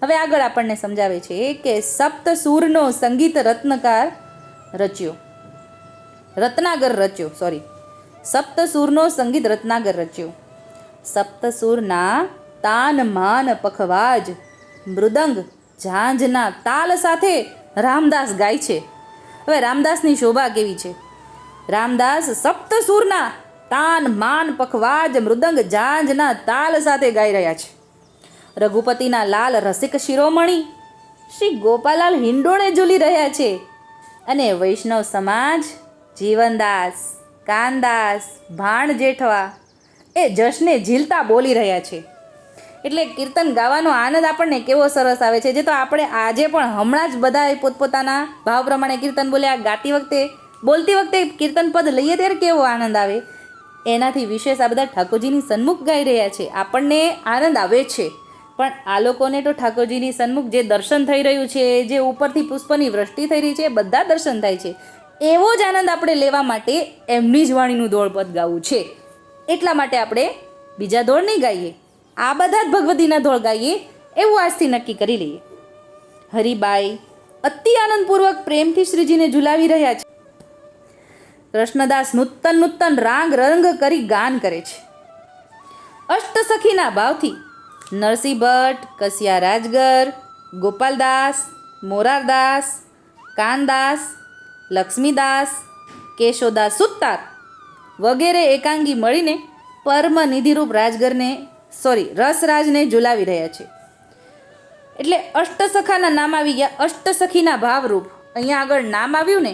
હવે આગળ આપણને સમજાવે છે કે સપ્તસૂરનો સંગીત રત્નાકર રચ્યો. સપ્તસૂરનો સંગીત રત્નાકર રચ્યો. સપ્તસૂરના તાન માન પખવાજ મૃદંગ ઝાંઝના તાલ સાથે રામદાસ ગાય છે. હવે રામદાસની શોભા કેવી છે? રામદાસ સપ્તસૂરના તાન માન પખવાજ મૃદંગ ઝાંઝના તાલ સાથે ગાઈ રહ્યા છે. રઘુપતિના લાલ રસિક શિરોમણી શ્રી ગોપાલાલ હિંડોળે ઝૂલી રહ્યા છે અને વૈષ્ણવ સમાજ જીવનદાસ, કાનદાસ, ભાણ જેઠવા એ જશને ઝીલતા બોલી રહ્યા છે. એટલે કીર્તન ગાવાનો આનંદ આપણને કેવો સરસ આવે છે, જે તો આપણે આજે પણ હમણાં જ બધા પોતપોતાના ભાવ પ્રમાણે કીર્તન બોલ્યા. બોલતી વખતે કીર્તન પદ લઈએ ત્યારે કેવો આનંદ આવે, એનાથી વિશેષ આ બધા ઠાકોરજીની સન્મુખ ગાઈ રહ્યા છે. આપણને આનંદ આવે છે, પણ આ લોકોને તો ઠાકોરજીની સન્મુખ જે દર્શન થઈ રહ્યું છે, જે ઉપરથી પુષ્પની વૃષ્ટિ થઈ રહી છે, બધા દર્શન થાય છે. એવો જ આનંદ આપણે લેવા માટે એમની જ વાણીનું દોડપદ ગાવું છે. એટલા માટે આપણે બીજા દોડ નહીં ગાઈએ, આ બધા જ ભગવતીના દોડ ગાઈએ એવું આજથી નક્કી કરી લઈએ. હરિબાઈ અતિ આનંદપૂર્વક પ્રેમથી શ્રીજીને ઝુલાવી રહ્યા છે. કૃષ્ણદાસ નૂતન રાંગ રંગ કરી ગાન કરે છે. અષ્ટસખીના ભાવથી નરસિંહ ભટ્ટ, કસિયા રાજગર, ગોપાલદાસ, મોરારદાસ, કાનદાસ, લક્ષ્મીદાસ, કેશોદાસ સુતાર વગેરે એકાંગી મળીને પરમ નિધિરૂપ રસરાજને ઝુલાવી રહ્યા છે. એટલે અષ્ટસખાના નામ આવી ગયા, અષ્ટસખીના ભાવરૂપ. અહીંયા આગળ નામ આવ્યું ને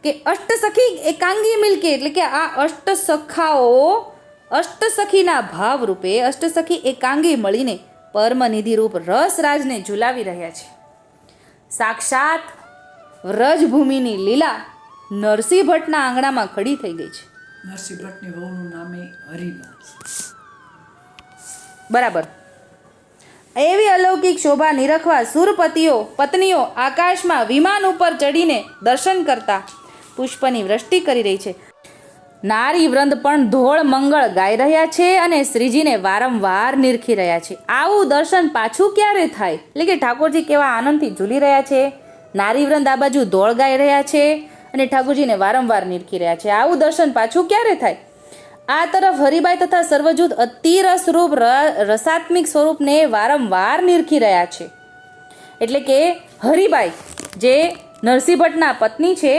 કે અષ્ટસખી એકાંગી મિલકે, એટલે કે આ અષ્ટસખાઓ અષ્ટસખીના ભાવરૂપે અષ્ટસખી એકાંગી મળીને પરમનિધિરૂપ રસરાજને ઝુલાવી રહ્યા છે. સાક્ષાત વ્રજભૂમિની લીલા નરસિંહ ભટ્ટના આંગણામાં ખડી થઈ ગઈ છે. નરસિંહ ભટ્ટની વહુનું નામે હરિબા. બરાબર. એવી અલૌકિક શોભા નિરખવા પત્નીઓ આકાશમાં વિમાન ઉપર ચડીને દર્શન કરતા પુષ્પની વૃષ્ટિ કરી રહી છે. નારી વૃંદ પણ ધોળ મંગળ ગાઈ રહ્યા છે અને શ્રીજીને વારંવાર નિરખી રહ્યા છે. આવું દર્શન પાછું ક્યારે થાય? એટલે કે ઠાકોરજી કેવા આનંદથી ઝૂલી રહ્યા છે, નારી વૃંદ આ બાજુ ધોળ ગાઈ રહ્યા છે અને ઠાકોરજીને વારંવાર નિરખી રહ્યા છે. આવું દર્શન પાછું ક્યારે થાય? આ તરફ હરિબાઈ તથા સર્વજૂથ અતિ રસરૂપ રસાત્મિક સ્વરૂપને વારંવાર નિરખી રહ્યા છે. એટલે કે હરિબાઈ જે નરસિંહ ભટ્ટના પત્ની છે,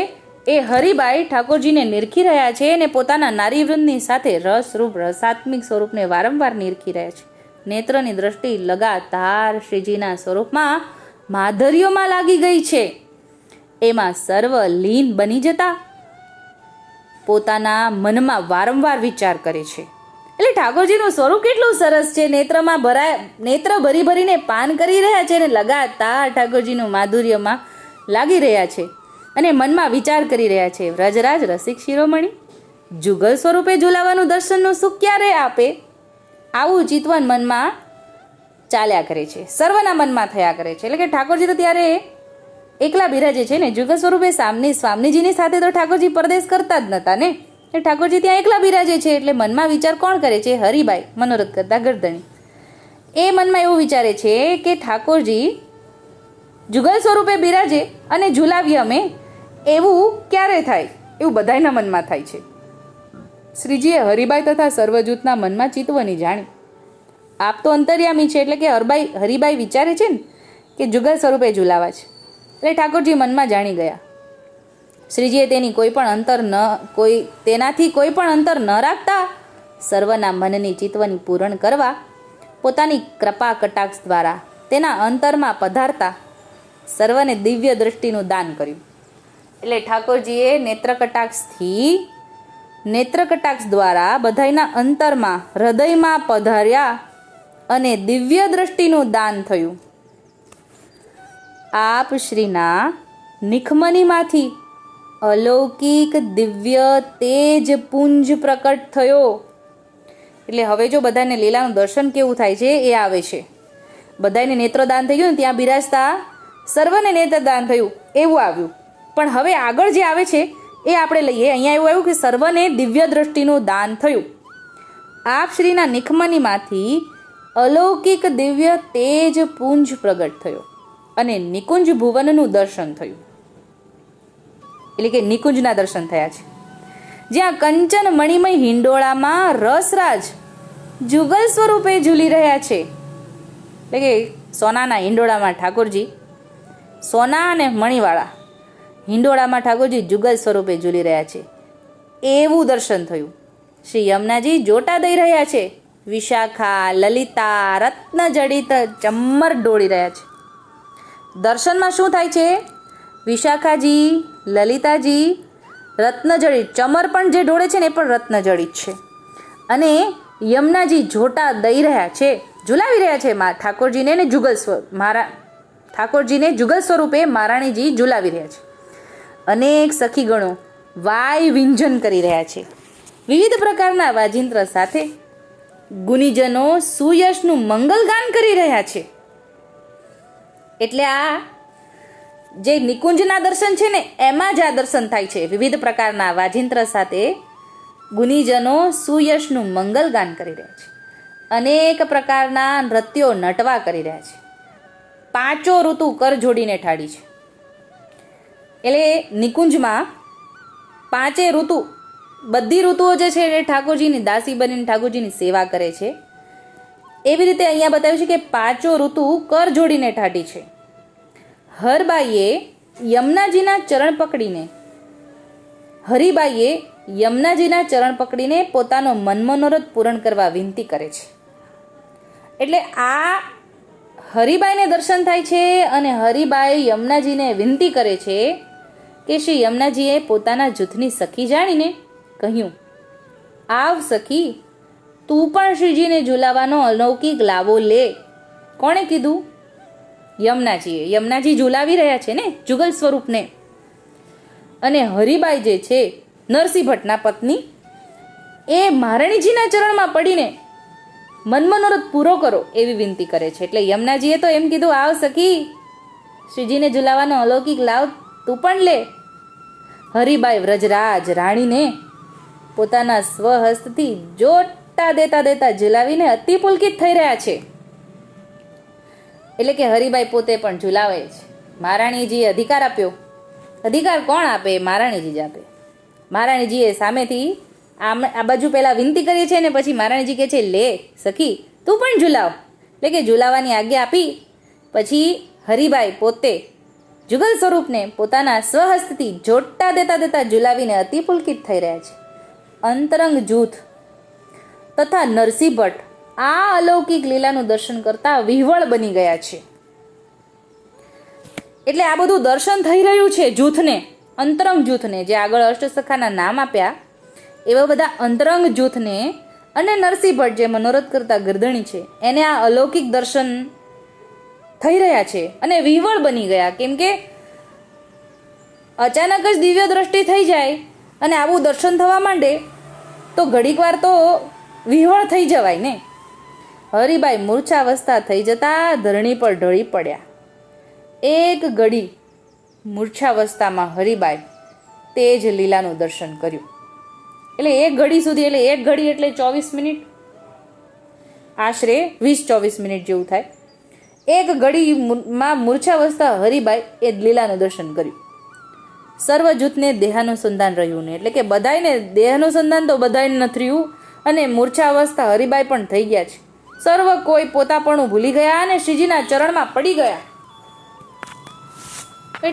એ હરિબાઈ ઠાકોરજીને નિરખી રહ્યા છે અને પોતાના નારીવૃંદની સાથે રસરૂપ રસાત્મિક સ્વરૂપને વારંવાર નિરખી રહ્યા છે. નેત્રની દ્રષ્ટિ લગાતાર શ્રીજીના સ્વરૂપમાં માધુર્યમાં લાગી ગઈ છે. એમાં સર્વ લીન બની જતા પોતાના મનમાં વારંવાર વિચાર કરે છે. એટલે ઠાકોરજીનું સ્વરૂપ કેટલું સરસ છે. નેત્ર ભરી ભરીને પાન કરી રહ્યા છે અને લગાતાર ઠાકોરજીનું માધુર્યમાં લાગી રહ્યા છે અને મનમાં વિચાર કરી રહ્યા છે, વ્રજરાજ રસિક શિરોમણી જુગલ સ્વરૂપે ઝુલાવાનું દર્શનનું સુખ ક્યારે આપે? આવું ચિંતવન મનમાં ચાલ્યા કરે છે, સર્વના મનમાં થયા કરે છે. એટલે કે ઠાકોરજી તો ત્યારે એકલા બિરાજે છે ને, જુગલ સ્વરૂપે સ્વામીજીની સાથે તો ઠાકોરજી પરદેશ કરતા જ નહોતા ને, એ ઠાકોરજી ત્યાં એકલા બિરાજે છે. એટલે મનમાં વિચાર કોણ કરે છે? હરિબાઈ, મનોરથ કરતા ગરદણી. એ મનમાં એવું વિચારે છે કે ઠાકોરજી જુગલ સ્વરૂપે બિરાજે અને ઝુલાવીએ અમે, એવું ક્યારે થાય? એવું બધાયના મનમાં થાય છે. શ્રીજીએ હરિબાઈ તથા સર્વજૂથના મનમાં ચિતવણી જાણી. આપ તો અંતર્યામી છે, એટલે કે હરિબાઈ વિચારે છે ને કે જુગલ સ્વરૂપે ઝુલાવા છે. એટલે ઠાકોરજી મનમાં જાણી ગયા. શ્રીજીએ તેનાથી કોઈ પણ અંતર ન રાખતા સર્વના મનની ચિતવણી પૂરણ કરવા પોતાની કૃપા કટાક્ષ દ્વારા તેના અંતરમાં પધારતા સર્વને દિવ્ય દૃષ્ટિનું દાન કર્યું. એટલે ઠાકોરજીએ નેત્રકટાક્ષ દ્વારા બધાયના અંતરમાં હૃદયમાં પધાર્યા અને દિવ્ય દૃષ્ટિનું દાન થયું. આપ શ્રીના નિખમનીમાંથી અલૌકિક દિવ્ય તેજ પુંજ પ્રકટ થયો. એટલે હવે જો બધાને લીલાનું દર્શન કેવું થાય છે એ આવે છે. બધાને નેત્રદાન થઈ ગયું ને, ત્યાં બિરાજતા સર્વને નેત્રદાન થયું એવું આવ્યું. પણ હવે આગળ જે આવે છે એ આપણે લઈએ. અહીંયા એવું આવ્યું કે સર્વને દિવ્ય દ્રષ્ટિનું દાન થયું. આપ શ્રીના નિખમનીમાંથી અલૌકિક દિવ્ય તેજ પુંજ પ્રગટ થયો અને નિકુંજ ભુવનનું દર્શન થયું. એટલે કે નિકુંજના દર્શન થયા છે, જ્યાં કંચન મણિમય હિંડોળામાં રસરાજ જુગલ સ્વરૂપે ઝૂલી રહ્યા છે. એટલે કે સોનાના હિંડોળામાં ઠાકોરજી, સોના અને મણીવાળા હિંડોળામાં ઠાકોરજી જુગલ સ્વરૂપે ઝૂલી રહ્યા છે એવું દર્શન થયું. શ્રી યમુનાજી જોટા દઈ રહ્યા છે. વિશાખા, લલિતા, રત્નજડિત ચમ્મર ડોળી રહ્યા છે. દર્શનમાં શું થાય છે? વિશાખાજી, લલિતાજી, રત્નજડિત ચમર પણ જે ડોળે છે ને એ પણ રત્નજડિત છે. અને યમુનાજી જોટા દઈ રહ્યા છે, ઝુલાવી રહ્યા છે ઠાકોરજીને ને ઠાકોરજીને જુગલ સ્વરૂપે મહારાણીજી ઝુલાવી રહ્યા છે. અનેક સખીગણો વાય વિંજન કરી રહ્યા છે. વિવિધ પ્રકારના વાજિંત્ર સાથે ગુનીજનો સુયશનું મંગલગાન કરી રહ્યા છે. એટલે આ જે નિકુંજના દર્શન છે ને એમાં જ આ દર્શન થાય છે. વિવિધ પ્રકારના વાજિંત્ર સાથે ગુનીજનો સુયશનું મંગલગાન કરી રહ્યા છે. અનેક પ્રકારના નૃત્યો નટવા કરી રહ્યા છે. પાંચો ઋતુ કર જોડીને ઠાડી છે. એટલે નિકુંજમાં પાંચે ઋતુ, બધી ઋતુઓ જે છે એ ઠાકોરજીની દાસી બનીને ઠાકોરજીની સેવા કરે છે. એવી રીતે અહીંયા બતાવ્યું છે કે પાંચો ઋતુ કર જોડીને ઠાડી છે. હરિબાઈએ યમુનાજીના ચરણ પકડીને પોતાનો મનમનોરથ પૂરણ કરવા વિનંતી કરે છે. એટલે આ હરિબાઈને દર્શન થાય છે અને હરિબાઈ યમુનાજીને વિનંતી કરે છે કે શ્રી યમુનાજીએ પોતાના જૂથની સખી જાણીને કહ્યું, આવ સખી, તું પણ શ્રીજીને ઝુલાવાનો અલૌકિક લાવો લે. કોણે કીધું? યમુનાજીએ. યમુનાજી ઝુલાવી રહ્યા છે ને જુગલ સ્વરૂપને. અને હરિબાઈ જે છે નરસિંહ ભટ્ટના પત્ની, એ મહારાણીજીના ચરણમાં પડીને મનમનોરથ પૂરો કરો એવી વિનંતી કરે છે. એટલે યમુનાજીએ તો એમ કીધું, આવ સખી, શ્રીજીને ઝુલાવાનો અલૌકિક લાવ તું પણ લે. હરિબાઈ વ્રજરાજ રાણીને પોતાના સ્વહસ્તથી જોટા દેતા ઝુલાવીને અતિ પુલકિત થઈ રહ્યા છે. એટલે કે હરિબાઈ પોતે પણ ઝુલાવે છે. મહારાણીજીએ અધિકાર આપ્યો. અધિકાર કોણ આપે? મહારાણીજી જ આપે. મહારાણીજીએ સામેથી આ બાજુ પહેલાં વિનંતી કરી છે ને પછી મહારાણીજી કહે છે, લે સખી તું પણ ઝુલાવ. એટલે કે ઝુલાવાની આજ્ઞા આપી. પછી હરિબાઈ પોતે જુગલ સ્વરૂપને પોતાના સ્વહસ્તથી જોટા દેતા ઝુલાવીને અતિ પુલકિત થઈ રહ્યા છે. અંતરંગ જૂથ તથા નરસિંહ ભટ્ટ આ અલૌકિક લીલાનું દર્શન કરતા વિહવળ બની ગયા છે. એટલે આ બધું દર્શન થઈ રહ્યું છે જૂથને, અંતરંગ જૂથને, જે આગળ અષ્ટસખાના નામ આપ્યા એવા બધા અંતરંગ જૂથને અને નરસિંહ ભટ્ટ જે મનોરથ કરતા ગરદણી છે એને આ અલૌકિક દર્શન થઈ રહ્યા છે અને વિહવળ બની ગયા. કેમ કે અચાનક જ દિવ્ય દ્રષ્ટિ થઈ જાય અને આવું દર્શન થવા માંડે તો ઘડીક વાર તો વિહવળ થઈ જવાય ને. હરિબાઈ મૂર્છાવસ્થા થઈ જતા ધરણી પર ઢળી પડ્યા. એક ઘડી મૂર્છાવસ્થામાં હરિબાઈ તે જ લીલાનું દર્શન કર્યું. એટલે એક ઘડી સુધી, એટલે એક ઘડી એટલે 24 મિનિટ, આશરે 20-24 મિનિટ જેવું થાય. એક ઘડીમાં મૂર્છાવસ્થા હરિબાઈ એ લીલાનું દર્શન કર્યું. સર્વ જૂથને દેહાનુસંધાન રહ્યું ને, એટલે કે બધાને દેહાનુસંધાન તો બધાને નથી રહ્યું અને મૂર્છાવસ્થા હરિબાઈ પણ થઈ ગયા છે. સર્વ કોઈ પોતાપણું ભૂલી ગયા અને શ્રીજીના ચરણમાં પડી ગયા.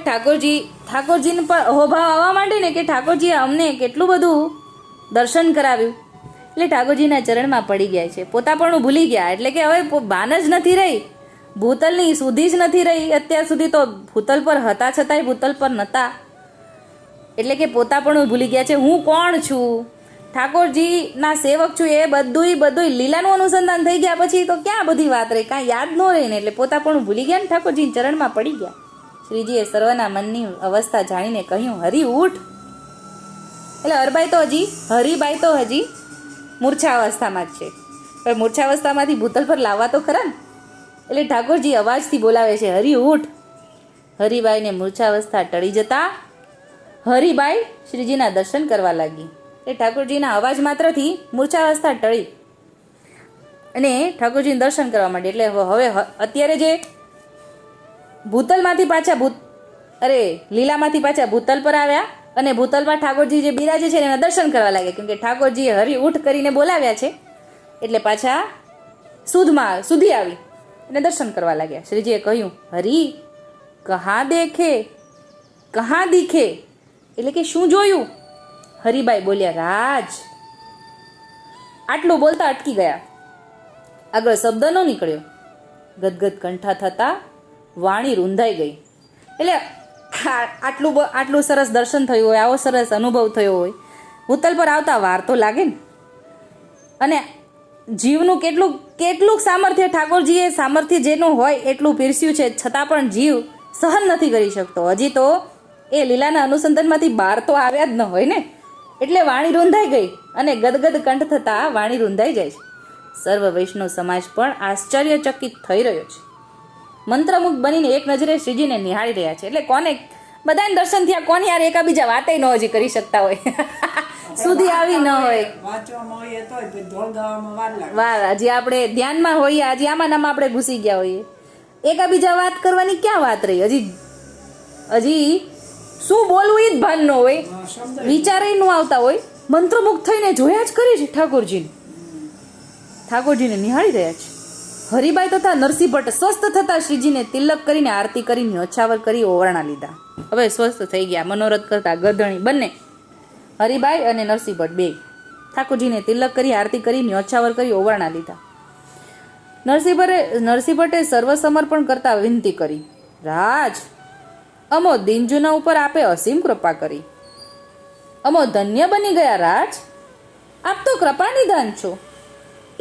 ઠાકોરજીને પર અહોભાવ આવવા માંડે ને કે ઠાકોરજીએ અમને કેટલું બધું દર્શન કરાવ્યું. એટલે ઠાકોરજીના ચરણમાં પડી ગયા છે, પોતાપણું ભૂલી ગયા. એટલે કે હવે ભાન જ નથી રહી, ભૂતલની સુધી જ નથી રહી. અત્યાર સુધી તો ભૂતલ પર હતા છતાંય ભૂતલ પર નહોતા. એટલે કે પોતાપણું ભૂલી ગયા છે. હું કોણ છું? ઠાકોરજીના સેવક છું. એ બધું લીલાનું અનુસંધાન થઈ ગયા પછી તો ક્યાં બધી વાત રહી, કાંઈ યાદ ન રહી ને. એટલે પોતાપણું ભૂલી ગયા ને ઠાકોરજી ચરણમાં પડી ગયા. શ્રીજીએ સર્વના મનની અવસ્થા જાણીને કહ્યું, હરિ ઉઠ. એટલે હરિબાઈ તો હજી મૂર્છાવસ્થામાં જ છે. પણ મૂર્છાવસ્થામાંથી ભૂતલ પર લાવવા તો ખરા ને. એટલે ઠાકોરજી અવાજથી બોલાવે છે, હરિ ઉઠ. હરિબાઈને મૂર્છાવસ્થા ટળી જતા હરિબાઈ શ્રીજીના દર્શન કરવા લાગી. એ ઠાકોરજીના અવાજ માત્રથી મૂર્છાવસ્થા ટળી અને ઠાકોરજીને દર્શન કરવા માટે. એટલે હવે અત્યારે જે ભૂતલમાંથી પાછા લીલામાંથી પાછા ભૂતલ પર આવ્યા અને ભૂતલમાં ઠાકોરજી જે બિરાજે છે એના દર્શન કરવા લાગ્યા, કેમકે ઠાકોરજીએ હરી ઉઠ કરીને બોલાવ્યા છે એટલે પાછા સુધી આવી અને દર્શન કરવા લાગ્યા. શ્રીજીએ કહ્યું, હરી કહા દીખે, એટલે કે શું જોયું? હરિબાઈ બોલ્યા, રાજ. આટલું બોલતા અટકી ગયા, આગળ શબ્દ ન નીકળ્યો. ગદગદ કંઠા થતા વાણી રૂંધાઈ ગઈ. એટલે આટલું સરસ દર્શન થયું હોય, આવો સરસ અનુભવ થયો હોય, ભૂતલ પર આવતા વાર તો લાગે ને. અને જીવનું કેટલું સામર્થ્ય, ઠાકોરજીએ સામર્થ્ય જેનું હોય એટલું પીરસ્યું છે, છતાં પણ જીવ સહન નથી કરી શકતો. હજી તો એ લીલાના અનુસંધાનમાંથી બહાર તો આવ્યા જ ન હોય ને, એટલે વાણી રૂંધાઈ ગઈ અને ગદગદ કંઠ થતા વાણી રૂંધાઈ જાય છે. સર્વ વૈષ્ણવ સમાજ પણ આશ્ચર્યચકિત થઈ રહ્યો છે. મંત્રમુગ્ધ બનીને એક નજરે શ્રીજીને નિહાળી રહ્યા છે. એટલે કોને બધાને દર્શન થયા, કોને યાર એકાબીજા વાતે ન હજી કરી શકતા હોય, સુધી આવી ન હોય, વાંચવામાં હોઈએ તોય પછી ઢોલ ગાવામાં વાર લાગે. વાર હજી આપણે ધ્યાનમાં હોઈએ, હજી આમાં નામાં આપણે ઘૂસી ગયા હોઈએ, એકાબીજા વાત કરવાની ક્યાં વાત રહી? હજી શું બોલવું એ જ ભાન ન હોય, વિચારે ન આવતા હોય, મંત્રમુગ્ધ થઈને જોયા જ કરે છે ઠાકોરજીને નિહાળી રહ્યા છે. હરિબાઈ તથા નરસિંહ ભટ્ટ સ્વસ્થ થતા શ્રીજીને તિલક કરીને આરતી કરીને અછાવર કરી ઓવરણા લીધા. હવે સ્વસ્થ થઈ ગયા, મનોરથ કરતા ગધણી બંને, હરિબાઈ અને નરસિંહ ભટ્ટ બે, ઠાકોરજીને તિલક કરી આરતી કરીને અછાવર કરી ઓવરણા લીધા. નરસિંહ ભટ્ટે સર્વસમર્પણ કરતા વિનંતી કરી, રાજ, અમો દિનજુના ઉપર આપે અસીમ કૃપા કરી, અમો ધન્ય બની ગયા રાજ, આપ તો કૃપા નિધાન છો.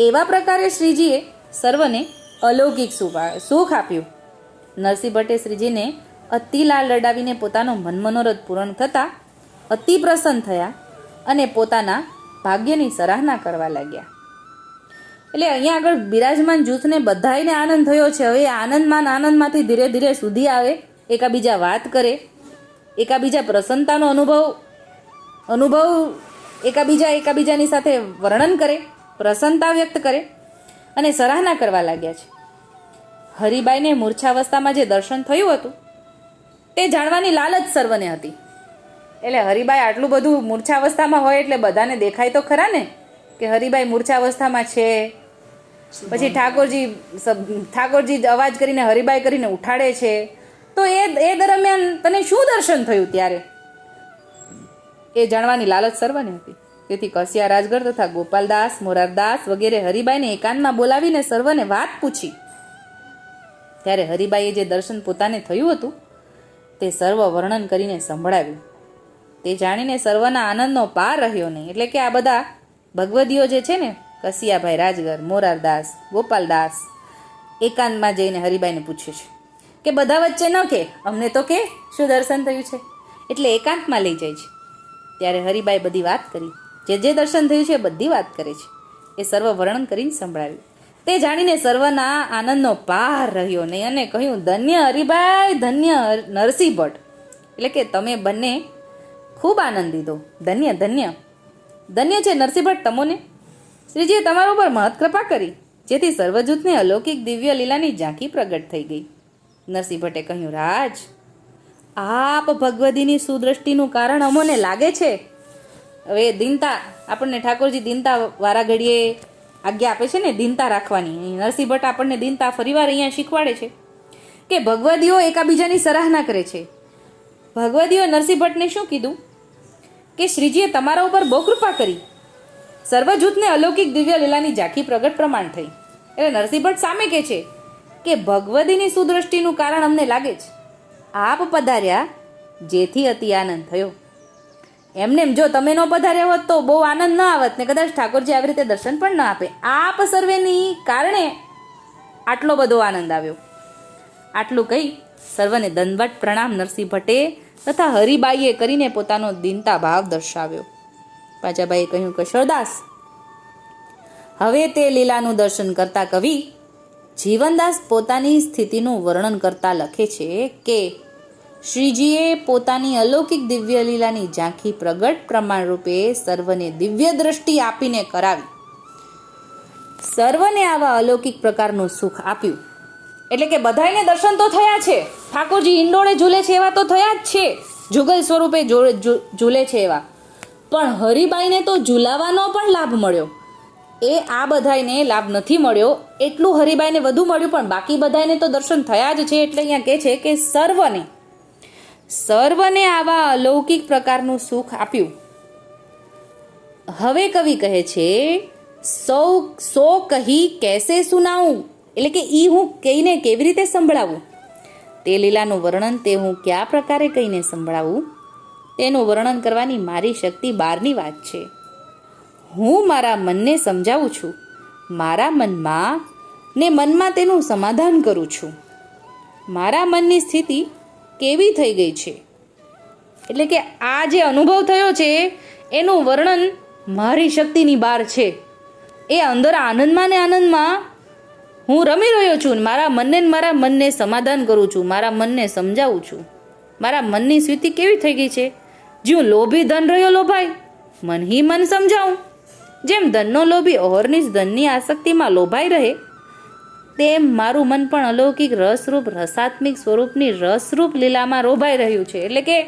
એવા પ્રકારે શ્રીજીએ સર્વને અલૌકિક સુખ આપ્યું. નરસિંહ ભટ્ટે શ્રીજીને અતિ લાળ લડાવીને પોતાનો મનોરથ પૂર્ણ થતાં અતિ પ્રસન્ન થયા અને પોતાના ભાગ્યની સરાહના કરવા લાગ્યા. એટલે અહીંયા આગળ બિરાજમાન જૂથને બધાને આનંદ થયો છે. હવે આનંદમાંથી ધીરે ધીરે સુધી આવે, એકાબીજા વાત કરે, એકાબીજા પ્રસન્નતાનો અનુભવ એકાબીજાની સાથે વર્ણન કરે, પ્રસન્નતા વ્યક્ત કરે અને સરાહના કરવા લાગ્યા છે. હરિબાઈને મૂર્છાવસ્થામાં જે દર્શન થયું હતું તે જાણવાની લાલચ સર્વને હતી. એટલે હરિબાઈ આટલું બધું મૂર્છાવસ્થામાં હોય એટલે બધાને દેખાય તો ખરા ને કે હરિબાઈ મૂર્છાવસ્થામાં છે. પછી ઠાકોરજી અવાજ કરીને હરિબાઈ કરીને ઉઠાડે છે. તો એ દરમિયાન તને શું દર્શન થયું ત્યારે એ જાણવાની લાલચ સર્વને હતી. તેથી કસિયા રાજગર તથા ગોપાલદાસ, મોરારદાસ વગેરે હરિબાઈને એકાંતમાં બોલાવીને સર્વને વાત પૂછી. ત્યારે હરિબાઈએ જે દર્શન પોતાને થયું હતું તે સર્વ વર્ણન કરીને સંભળાવ્યું. તે જાણીને સર્વના આનંદનો પાર રહ્યો નહીં. એટલે કે આ બધા ભગવદીઓ જે છે ને, કસિયાભાઈ રાજગર, મોરારદાસ, ગોપાલદાસ, એકાંતમાં જઈને હરિબાઈને પૂછે છે કે બધા વચ્ચે ન કે, અમને તો કે શું દર્શન થયું છે. એટલે એકાંતમાં લઈ જાય છે. ત્યારે હરિબાઈ બધી વાત કરી, જે દર્શન થયું છે એ બધી વાત કરે છે. એ સર્વ વર્ણન કરીને સંભળાવ્યું. તે જાણીને સર્વના આનંદનો પાર રહ્યો નહીં અને કહ્યું, ધન્ય હરિબાઈ, ધન્ય નરસિંહ ભટ્ટ. એટલે કે તમે બંને ખૂબ આનંદ લીધો, ધન્ય ધન્ય ધન્ય છે નરસિંહ ભટ્ટ તમોને. શ્રીજીએ તમારા ઉપર મહત કૃપા કરી, જેથી સર્વજૂથને અલૌકિક દિવ્ય લીલાની ઝાંખી પ્રગટ થઈ ગઈ. નરસિંહ ભટ્ટે કહ્યું, રાજ, આપ ભગવદીની સુદ્રષ્ટિનું કારણ અમોને લાગે છે. હવે દીનતા, આપણને ઠાકોરજી દીનતા વારા ઘડીએ આજ્ઞા આપે છે ને દીનતા રાખવાની. નરસિંહ ભટ્ટ આપણને દીનતા ફરીવાર અહીંયા શીખવાડે છે કે ભગવદીઓ એકાબીજાની સરાહના કરે છે. ભગવદીઓ નરસિંહ ભટ્ટને શું કીધું કે શ્રીજીએ તમારા ઉપર બહુ કૃપા કરી, સર્વજૂથને અલૌકિક દિવ્ય લીલાની ઝાંખી પ્રગટ પ્રમાણ થઈ. એટલે નરસિંહ ભટ્ટ સામે કહે છે કે ભગવદીની સુદ્રષ્ટિનું કારણ અમને લાગે છે. આપ પધાર્યા જેથી અતિ આનંદ થયો. એમને જો તમે ન પધાર્યા હોત તો બહુ આનંદ ન આવત ને કદાચ ઠાકોરજી આવી રીતે દર્શન પણ ન આપે. આપ સર્વેની કારણે આટલો બધો આનંદ આવ્યો. આટલું કહી સર્વને દંડવત પ્રણામ નરસિંહ ભટ્ટે તથા હરિબાઈએ કરીને પોતાનો દીનતા ભાવ દર્શાવ્યો. પાચાબાઈએ કહ્યું, કશોરદાસ, હવે તે લીલાનું દર્શન કરતા કવિ જીવનદાસ પોતાની સ્થિતિનું વર્ણન કરતા લખે છે કે શ્રીજીએ પોતાની અલૌકિક દિવ્ય લીલાની ઝાંખી પ્રગટ પ્રમાણ રૂપે સર્વને દિવ્ય દ્રષ્ટિ આપીને કરાવી. સર્વને આવા અલૌકિક પ્રકારનું સુખ આપ્યું. એટલે કે બધાયને દર્શન તો થયા છે, ઠાકોરજી ઈંડોળે ઝૂલે છે એવા તો થયા જ છે, જુગલ સ્વરૂપે ઝૂલે છે એવા, પણ હરિબાઈને તો ઝૂલાવાનો પણ લાભ મળ્યો. એ આ બધાયને લાભ નથી મળ્યો, એટલું હરિબાઈને વધુ મળ્યું, પણ બાકી બધાયને તો દર્શન થયા જ છે. એટલે અહીંયા કહે છે કે સર્વને આવા અલૌકિક પ્રકારનું સુખ આપ્યું. હવે કવિ કહે છે સો કહી કેસે સુનાવું, એટલે કે ઈ હું કહીને કેવી રીતે સંભળાવું. તે લીલાનું વર્ણન તે હું કયા પ્રકારે કહીને સંભળાવું, તેનું વર્ણન કરવાની મારી શક્તિ બહારની વાત છે. હું મારા મનને સમજાવું છું, મારા મનમાં તેનું સમાધાન કરું છું. મારા મનની સ્થિતિ કેવી થઈ ગઈ છે, એટલે કે આ જે અનુભવ થયો છે એનું વર્ણન મારી શક્તિની બહાર છે. એ અંદર આનંદમાં ને આનંદમાં હું રમી રહ્યો છું. મારા મનને સમાધાન કરું છું, મારા મનને સમજાવું છું. મારા મનની સ્થિતિ કેવી થઈ ગઈ છે, જ્યું લોભી ધન રહ્યો લોભાય, મન હી મન સમજાવું. જેમ ધનનો લોભી અહોરનિશ ધનની આસક્તિમાં લોભાઈ રહે, તેમ મારું મન પણ અલૌકિક રસરૂપ રસાત્મિક સ્વરૂપની રસરૂપ લીલામાં રોભાઈ રહ્યું છે. એટલે કે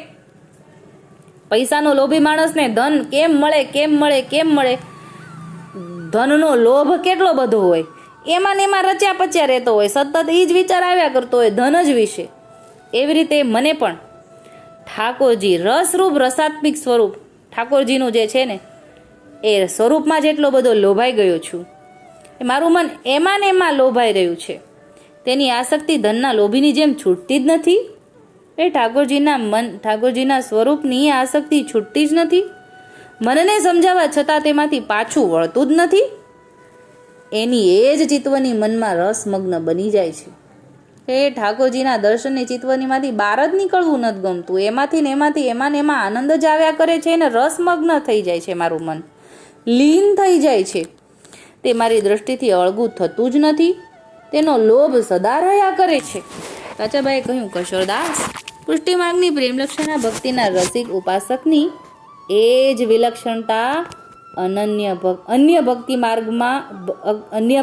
પૈસાનો લોભી માણસને ધન કેમ મળે, ધનનો લોભ કેટલો બધો હોય, એમાં ને એમાં રચ્યા પચ્યા રહેતો હોય, સતત એ જ વિચાર આવ્યા કરતો હોય ધન જ વિશે. એવી રીતે મને પણ ઠાકોરજી રસરૂપ રસાત્મિક સ્વરૂપ ઠાકોરજીનું જે છે ને એ સ્વરૂપમાં જેટલો બધો લોભાઈ ગયો છું, એ મારું મન એમાં ને એમાં લોભાઈ રહ્યું છે. તેની આસક્તિ ધનના લોભીની જેમ છૂટતી જ નથી. એ ઠાકોરજીના સ્વરૂપની આસક્તિ છૂટતી જ નથી. મનને સમજાવવા છતાં તેમાંથી પાછું વળતું જ નથી. એની એ જ ચિત્વની મનમાં રસમગ્ન બની જાય છે. એ ઠાકોરજીના દર્શનની ચિત્વનીમાંથી બહાર જ નીકળવું નથી ગમતું. એમાંથી ને એમાં આનંદ જ આવ્યા કરે છે અને રસમગ્ન થઈ જાય છે. મારું મન લીન થઈ જાય છે. તે મારી દ્રષ્ટિથી અળગું થતું જ નથી. તેનો લોભ સદા રહ્યા કરે છે. કાચાબાએ કહ્યું, કશોરદાસ, પુષ્ટિમાર્ગની પ્રેમલક્ષણા ભક્તિના રસિક ઉપાસકની એ જ વિલક્ષણતા અન્ય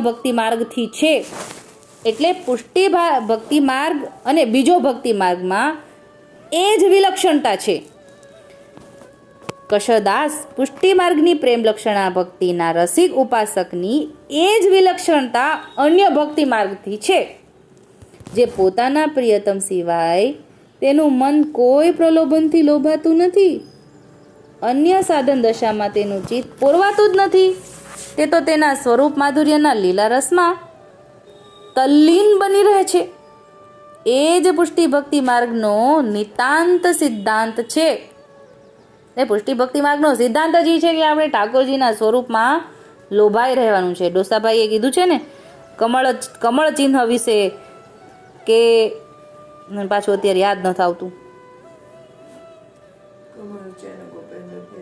ભક્તિ માર્ગથી છે. એટલે પુષ્ટિ ભક્તિ માર્ગ અને બીજો ભક્તિ માર્ગમાં એ જ વિલક્ષણતા છે. કશોદાસ, પુષ્ટિ માર્ગની પ્રેમ લક્ષણા ભક્તિના રસિક ઉપાસકની એ જ વિલક્ષણતા અન્ય ભક્તિ માર્ગથી છે. જે પોતાના પ્રિયતમ સિવાય તેનું મન કોઈ પ્રલોભનથી લોભાતું નથી, અન્ય સાધન દશામાં તેનું ચિત્ત પોરવાતું જ નથી. તે તો તેના સ્વરૂપ માધુર્યના લીલા રસમાં તલ્લીન બની રહે છે. એ જ પુષ્ટિ ભક્તિ માર્ગનો નિતાંત સિદ્ધાંત છે. એ પુષ્ટિ ભક્તિ માર્ગનો સિદ્ધાંત જ છે કે આપણે ઠાકોરજીના સ્વરૂપમાં લોભાઈ રહેવાનું છે. ડોસાભાઈએ કીધું છે ને કમળ ચિહ્ન વિશે, કે પાછું અત્યારે યાદ નથી આવતું.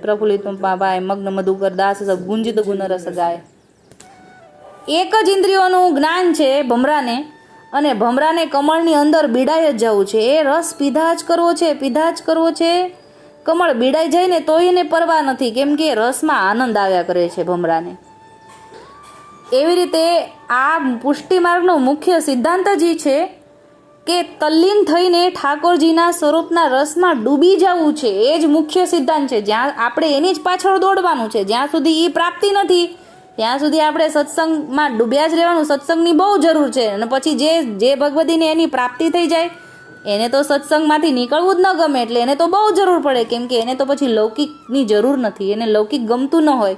પ્રફુલ્લિત પાપાય મગ્ન મધુકર દાસ સબ ગુંજિત ગુણ રસ ગાય. એક જ ઇન્દ્રિયોનું જ્ઞાન છે ભમરાને, અને ભમરાને કમળની અંદર બીડાઈ જ જવું છે. એ રસ પીધા જ કરવો છે. કમળ બીડાઈ જાય ને તો એને પરવા નથી, કેમ કે રસમાં આનંદ આવ્યા કરે છે ભમરાને. એવી રીતે આ પુષ્ટિ માર્ગનો મુખ્ય સિદ્ધાંત જ છે કે તલ્લીન થઈને ઠાકોરજીના સ્વરૂપના રસમાં ડૂબી જવું છે. એ જ મુખ્ય સિદ્ધાંત છે. જ્યાં આપણે એની જ પાછળ દોડવાનું છે. જ્યાં સુધી એ પ્રાપ્તિ નથી ત્યાં સુધી આપણે સત્સંગમાં ડૂબ્યા જ રહેવાનું. સત્સંગની બહુ જરૂર છે. અને પછી જે ભગવતીને એની પ્રાપ્તિ થઈ જાય એને તો સત્સંગમાંથી નીકળવું જ ન ગમે, એટલે એને તો બહુ જરૂર પડે, કેમ કે એને તો પછી લૌકિકની જરૂર નથી. એને લૌકિક ગમતું ન હોય,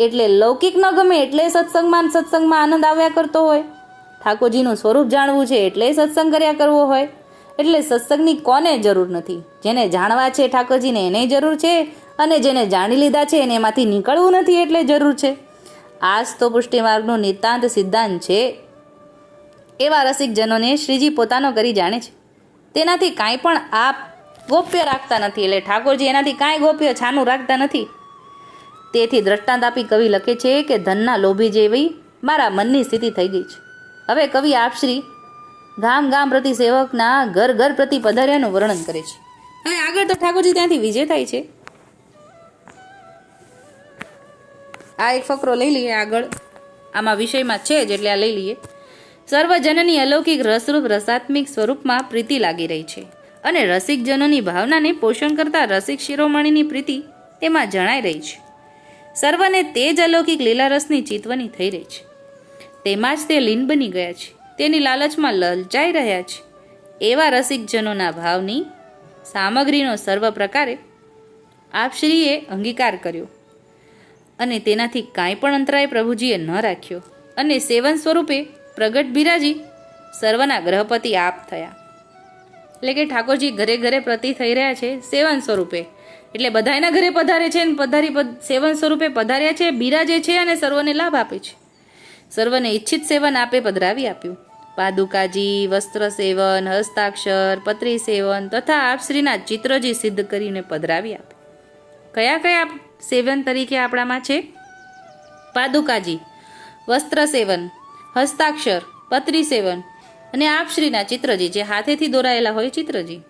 એટલે લૌકિક ન ગમે એટલે સત્સંગમાં આનંદ આવ્યા કરતો હોય. ઠાકોરજીનું સ્વરૂપ જાણવું છે એટલે સત્સંગ કર્યા કરવો હોય. એટલે સત્સંગની કોને જરૂર નથી? જેને જાણવા છે ઠાકોરજીને એને જરૂર છે, અને જેને જાણી લીધા છે એને એમાંથી નીકળવું નથી એટલે જરૂર છે. આ જ તો પુષ્ટિ માર્ગનો નિતાંત સિદ્ધાંત છે. એવા રસિકજનોને શ્રીજી પોતાનો કરી જાણે છે. તેનાથી કાંઈ પણ આપ ગોપ્ય રાખતા નથી. એટલે ઠાકોરજી એનાથી કાંઈ ગોપ્ય છાનું રાખતા નથી. તેથી દ્રષ્ટાંત આપી કવિ લખે છે કે ધનના લોભી જેવી મારા મનની સ્થિતિ થઈ ગઈ છે. હવે કવિ આપશ્રી ગામ ગામ પ્રતિ સેવકના ઘર ઘર પ્રતિ પધાર્યાનું વર્ણન કરે છે. હવે આગળ તો ઠાકોરજી ત્યાંથી વિજય થાય છે. આ એક ફકરો લઈ લઈએ આગળ. આમાં વિષયમાં છે જ એટલે આ લઈ લઈએ. સર્વજનની અલૌકિક રસરૂપ રસાત્મિક સ્વરૂપમાં પ્રીતિ લાગી રહી છે અને રસિકજનોની ભાવનાને પોષણ કરતા રસિક શિરોમણીની પ્રીતિ તેમાં જણાઈ રહી છે. સર્વને તે જ અલૌકિક લીલારસની ચિતવણી થઈ રહી છે. તેમાં જ તે લીન બની ગયા છે, તેની લાલચમાં લલચાઈ રહ્યા છે. એવા રસિકજનોના ભાવની સામગ્રીનો સર્વ પ્રકારે આપશ્રીએ અંગીકાર કર્યો અને તેનાથી કાંઈ પણ અંતરાય પ્રભુજીએ ન રાખ્યો અને સેવન સ્વરૂપે પ્રગટ બિરાજી સર્વના ગ્રહપતિ આપ થયા. એટલે કે ઠાકોરજી ઘરે ઘરે પ્રતિ થઈ રહ્યા છે સેવન સ્વરૂપે, એટલે બધાના ઘરે પધારે છે અને સેવન સ્વરૂપે પધાર્યા છે, બિરાજે છે અને સર્વને લાભ આપે છે. સર્વને ઈચ્છિત સેવન આપે પધરાવી આપ્યું. પાદુકાજી, વસ્ત્ર સેવન, હસ્તાક્ષર, પત્રી સેવન તથા આપશ્રીના ચિત્રજી સિદ્ધ કરીને પધરાવી આપે. કયા કયા સેવન તરીકે આપણામાં છે? પાદુકાજી, વસ્ત્ર સેવન, હસ્તાક્ષર, પત્રી સેવન અને આપશ્રીના ચિત્રજી, જે હાથેથી દોરાયેલા હોય ચિત્રજી.